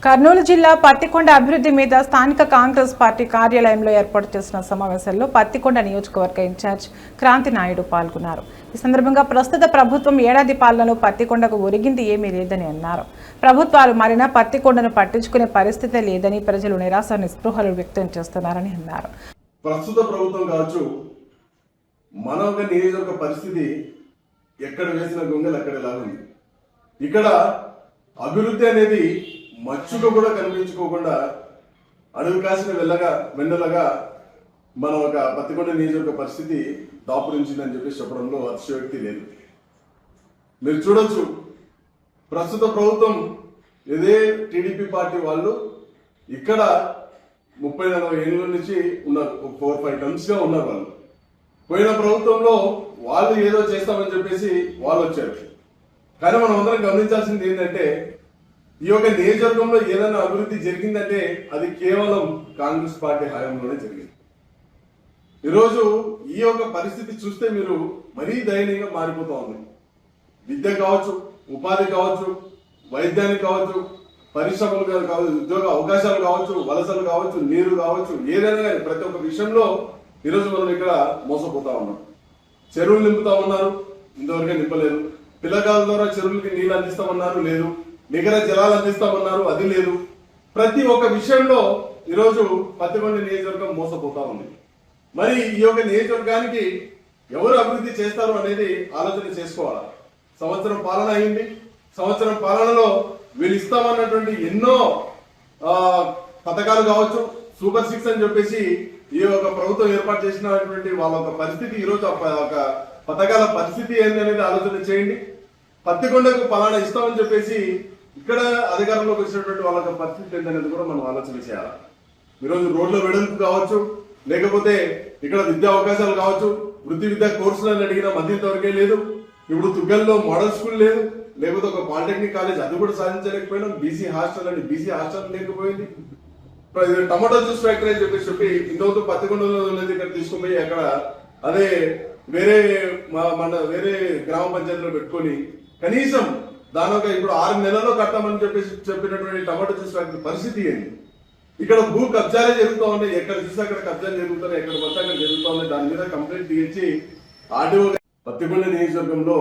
కర్నూలు జిల్లా పత్తికొండ అభివృద్ధి మీద స్థానిక కాంగ్రెస్ పార్టీ కార్యాలయంలో ఏర్పాటు చేసిన సమావేశంలో పత్తికొండ నియోజకవర్గ ఇన్ఛార్జ్ క్రాంతి నాయుడు పాల్గొన్నారు. ఈ సందర్భంగా ప్రస్తుత ప్రభుత్వం ఏడాది పాలనలో పత్తికొండకు ఒరిగింది ఏమీ లేదని అన్నారు. ప్రభుత్వాలు మారినా పత్తికొండను పట్టించుకునే పరిస్థితి లేదని ప్రజలు నిరాశ నిస్పృహలు వ్యక్తం చేస్తున్నారని అన్నారు. ప్రస్తుత ప్రభుత్వం కావచ్చు, మన ఒక నియోజకవర్గ పరిస్థితి ఎక్కడ వేసిన గొంగలు అక్కడలా ఉంది. ఇక్కడ అభివృద్ధి అనేది మచ్చుగా కూడా కనిపించుకోకుండా అడుగు కాసిన వెన్నెలగా మన ఒక పత్తికొండ నియోజకవర్గ పరిస్థితి దాపురించిందని చెప్పేసి చెప్పడంలో అతిశయోక్తి లేదు. మీరు చూడొచ్చు, ప్రస్తుత ప్రభుత్వం ఇదే టీడీపీ పార్టీ వాళ్ళు ఇక్కడ 30-40 ఏళ్ళ నుంచి ఉన్నారు. 4-5 టర్మ్స్ గా ఉన్నారు. వాళ్ళు పోయిన ప్రభుత్వంలో వాళ్ళు ఏదో చేస్తామని చెప్పేసి వాళ్ళు వచ్చారు. కానీ మనం అందరం గమనించాల్సింది ఏంటంటే, ఈ యొక్క నియోజకవర్గంలో ఏదైనా అభివృద్ధి జరిగిందంటే అది కేవలం కాంగ్రెస్ పార్టీ హయాంలోనే జరిగింది. ఈరోజు ఈ యొక్క పరిస్థితి చూస్తే మీరు మరీ దయనీయంగా మారిపోతా ఉంది. విద్య కావచ్చు, ఉపాధి కావచ్చు, వైద్యానికి కావచ్చు, పరిశ్రమలు కావచ్చు, ఉద్యోగ అవకాశాలు కావచ్చు, వలసలు కావచ్చు, నీరు కావచ్చు, ఏదైనా కానీ ప్రతి ఒక్క విషయంలో ఈరోజు మనం ఇక్కడ మోసపోతా ఉన్నాం. చెరువులు నింపుతా ఉన్నారు, ఇంతవరకే నింపలేదు. పిల్లకాయల ద్వారా చెరువులకి నీళ్ళు అందిస్తామన్నారు, లేదు. నిగర జలాలు అందిస్తామన్నారు, అది లేదు. ప్రతి ఒక్క విషయంలో ఈరోజు పత్తికొండ నియోజకవర్గం మోసపోతా ఉంది. మరి ఈ యొక్క నియోజకవర్గానికి ఎవరు అభివృద్ధి చేస్తారు అనేది ఆలోచన చేసుకోవాలి. సంవత్సరం పాలన అయింది. సంవత్సరం పాలనలో వీళ్ళు ఇస్తామన్నటువంటి ఎన్నో పథకాలు కావచ్చు, సూపర్ 6 అని చెప్పేసి ఈ యొక్క ప్రభుత్వం ఏర్పాటు చేసినటువంటి వాళ్ళ ఒక పరిస్థితి, ఈరోజు ఒక పథకాల పరిస్థితి ఏంటి అనేది ఆలోచన చేయండి. పత్తికొండకు పలానా ఇస్తామని చెప్పేసి ఇక్కడ అధికారంలోకి వచ్చినటువంటి వాళ్ళ పరిస్థితి ఏంటనేది కూడా మనం ఆలోచన చేయాలి. ఈరోజు రోడ్ల వెడల్పు కావచ్చు, లేకపోతే ఇక్కడ విద్యా అవకాశాలు కావచ్చు, వృత్తి విద్యా కోర్సులను అడిగిన మధ్య ఇంతవరకే లేదు. ఇప్పుడు తుగ్గల్లో మోడల్ స్కూల్ లేదు, లేకపోతే ఒక పాలిటెక్నిక్ కాలేజ్ అది కూడా సాధించలేకపోయినాం. బీసీ హాస్టల్ అండి, బీసీ హాస్టల్ లేకపోయింది. టమాటో జ్యూస్ ఫ్యాక్టరీ అని చెప్పి ఇంతవరకు పత్తికొండలో ఇక్కడ తీసుకుపోయి అక్కడ అదే వేరే వేరే గ్రామ పంచాయతీలో పెట్టుకొని కనీసం దానొక ఇప్పుడు 6 నెలల్లో కట్టామని చెప్పేసి చెప్పినటువంటి టమాటో జ్యూస్ ఫ్యాక్టరీ పరిస్థితి ఏంటి? ఇక్కడ భూ కబ్జాలే జరుగుతూ ఉన్నాయి. ఎక్కడ చూసి అక్కడ కబ్జాలు జరుగుతున్నాయి, ఎక్కడ పడితే అక్కడ జరుగుతూ ఉన్నాయి. దాని మీద కంప్లైంట్ తీర్చి ఆర్డీఓ పత్తికొండ నియోజకవర్గంలో